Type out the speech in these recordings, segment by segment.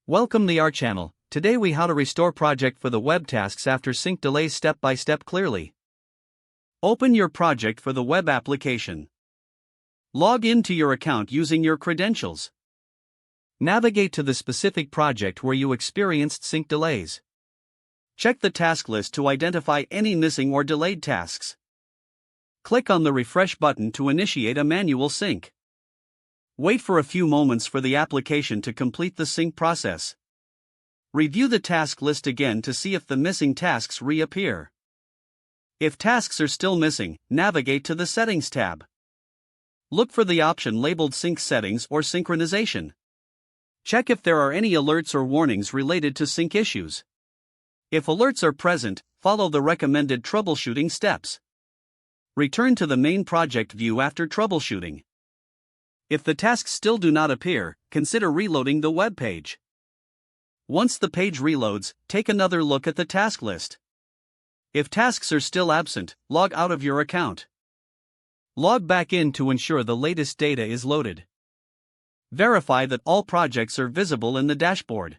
Welcome to our channel. Today we how to restore project for the web tasks after sync delays step by step clearly. Open your project for the web application. Log into your account using your credentials. Navigate to the specific project where you experienced sync delays. Check the task list to identify any missing or delayed tasks. Click on the refresh button to initiate a manual sync. Wait for a few moments for the application to complete the sync process. Review the task list again to see if the missing tasks reappear. If tasks are still missing, navigate to the Settings tab. Look for the option labeled Sync Settings or Synchronization. Check if there are any alerts or warnings related to sync issues. If alerts are present, follow the recommended troubleshooting steps. Return to the main project view after troubleshooting. If the tasks still do not appear, consider reloading the web page. Once the page reloads, take another look at the task list. If tasks are still absent, log out of your account. Log back in to ensure the latest data is loaded. Verify that all projects are visible in the dashboard.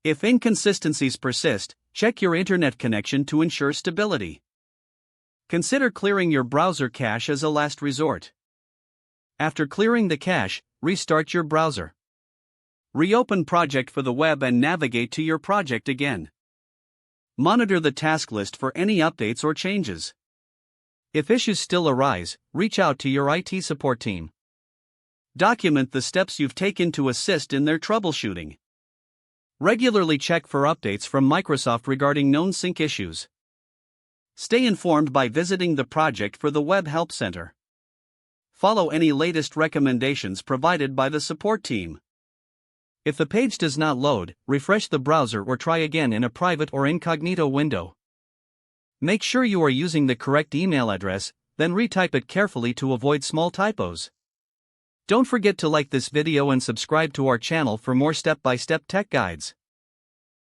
If inconsistencies persist, check your internet connection to ensure stability. Consider clearing your browser cache as a last resort. After clearing the cache, restart your browser. Reopen project for the web and navigate to your project again. Monitor the task list for any updates or changes. If issues still arise, reach out to your IT support team. Document the steps you've taken to assist in their troubleshooting. Regularly check for updates from Microsoft regarding known sync issues. Stay informed by visiting the project for the Web Help Center. Follow any latest recommendations provided by the support team. If the page does not load, refresh the browser or try again in a private or incognito window. Make sure you are using the correct email address, then retype it carefully to avoid small typos. Don't forget to like this video and subscribe to our channel for more step-by-step tech guides.